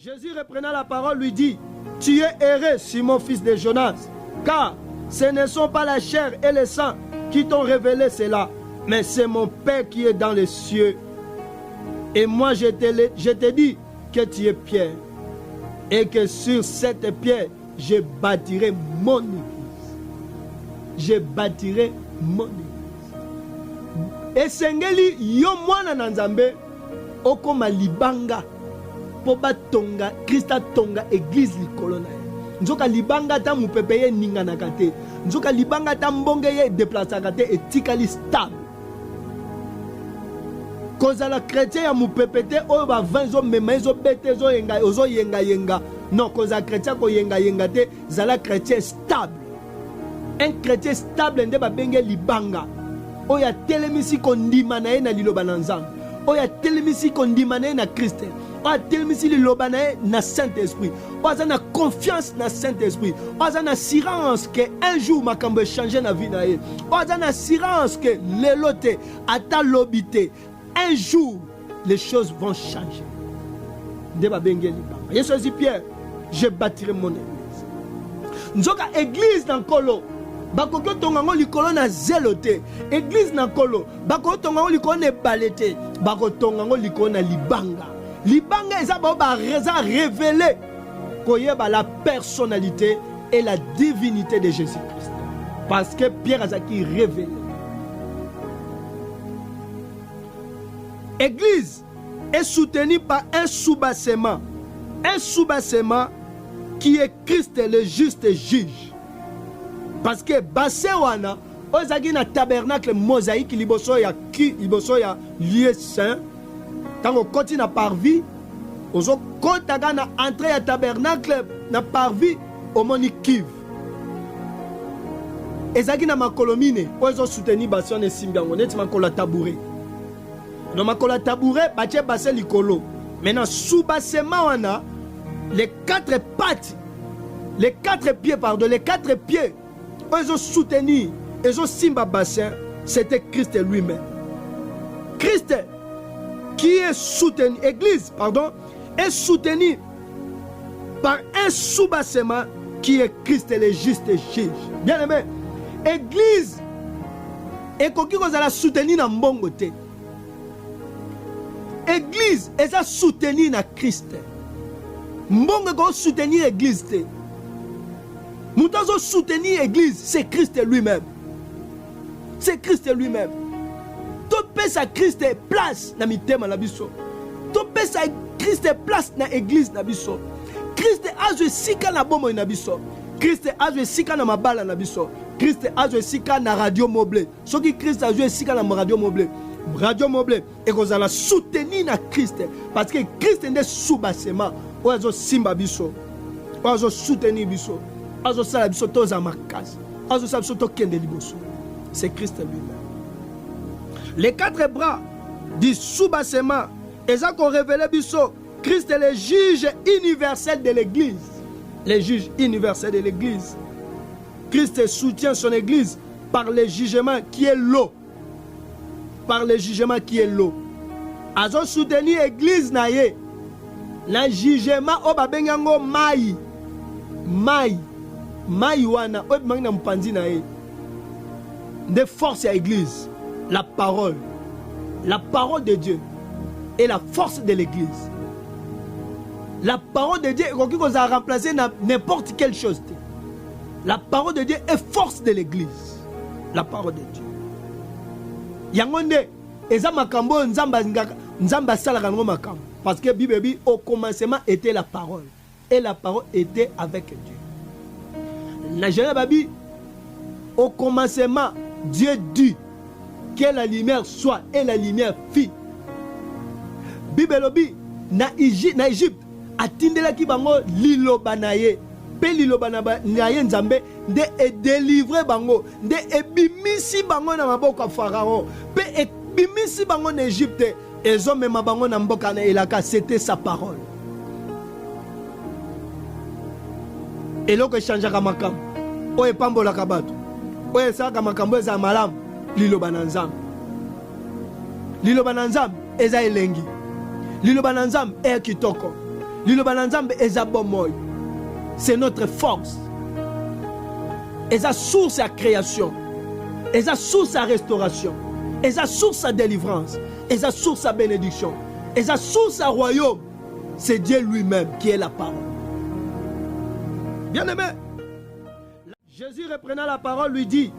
Jésus reprenant la parole lui dit, tu es heureux, Simon, fils de Jonas, car ce ne sont pas la chair et le sang qui t'ont révélé cela, mais c'est mon Père qui est dans les cieux. Et moi je te dis que tu es Pierre, et que sur cette pierre, je bâtirai mon église. Je bâtirai mon église. Et sengeli yo mwana na Nzambe okoma libanga po batonga Krista tonga église likolo na ye. Nzoka libanga ta mupepe ye ninganaka te. Nzoka libanga ta mbonge ye déplaçaka te etikali stable. Kozala chrétien ya mupepe te oyo ba 20 zo mema zo bete zo yenga ozo yenga yenga. Non, kozala chrétien ko yenga yenga te, zala chrétien stable. Un chrétien stable nde ba benge libanga. Oya telemisi kondima na ye na liloba na Nzambe. Oya telemisi kondima na ye na Christ. Oya telemisi liloba na ye na Saint-Esprit. Oya na confiance na Saint-Esprit. Oya na assurance que un jour makambo changer na vie na ye. Oya na assurance que lelote ata lobité. Un jour les choses vont changer. Deba benge libanga. Yesu dit Pierre, je bâtirai mon église. Nzoka église dans kolo. Bakoko tongango likolo na zelote. Église na kolo. Bakoko tongango likolo na balete. Bakoko tongango likolo na libanga. Libanga eza ba reza révélé koyeba la personnalité et la divinité de Jésus-Christ. Parce que Pierre azaki révélé. Église est soutenue par un soubassement. Un soubassement qui est Christ le juste juge. Parce que Basewana, ozaki na tabernacle mosaïque liboso ya lieu saint. Tango koti na parvis, ozo kotaga na entrée ya tabernacle na parvis omoni kiv. Ezaki na makolomine, ozo souteni basion esimbiango neti makola tabouret. No makola tabouret batie basse likolo. Maintenant sous bassement wana les quatre pattes, les quatre pieds, ils ont soutenu, ils ont simba bassin, c'était Christ lui-même. Christ qui est soutenu, Église, pardon, est soutenu par un sous-bassement qui est Christ le juste juge. Bien aimé, Église, et qui vous allez soutenir dans mbongo te. Église, elle a soutenu na Christ. Mbongo ko soutenir l'église te. Moutazo soutenir l'église, c'est Christ lui-même. C'est Christ lui-même. Tout pèse à Christ place na mitema na biso. Tout pèse à Christ place na église na biso. Christ a joué sika na bomo na biso. Christ a joué sika na mabala na biso. Christ a joué sika na radio mobile. Ce qui Christ a joué sika na radio mobile. Radio mobile et qu'on a soutenu na Christ parce que Christ est sous-bassement. Ozo simba biso, ozo soutenir biso, ozo sala biso toza makasi, ozo sala biso tokende liboso. C'est Christ lui-même. Les quatre bras du sous-bassement, ils ont révélé biso. Christ est le juge universel de l'église. Le juge universel de l'église. Christ soutient son église par le jugement qui est l'eau. Par le jugement qui est l'eau. Azo soutenu l'église na ye. Na jugement o babengango mai wana o bangina mpanzi na ye de force à l'église, la parole de Dieu et la force de l'église. La parole de Dieu est qu'on a remplacé n'importe quelle chose. La parole de Dieu est force de l'église. La parole de Dieu. Yangonde eza makambo nzamba salaka ngo makambo. Parce que Bible au commencement était la parole. Et la parole était avec Dieu. Na Genèse babi au commencement Dieu dit que la lumière soit et la lumière fit. Bible lobi na Égypte atindela ki bango liloba na ye. Pe liloba na ye Nzambe de délivrer bango, de ebimisi bango na maboko Pharaon. Pe ebimisi bango en Égypte. Et les hommes c'était sa parole. Et là que change à makam. Oye pambola kabato. Oye sa kamakambo eza malam. Liloba na Nzambe. Liloba na Nzambe eza elengi. Liloba na Nzambe e kitoko. liloba na Nzambe eza bomoi. C'est notre force. Eza source à création. Eza source à restauration. Eza source à délivrance. Eza source à bénédiction. Eza source à royaume. C'est Dieu lui-même qui est la parole. Bien-aimé, Jésus reprenant la parole lui dit,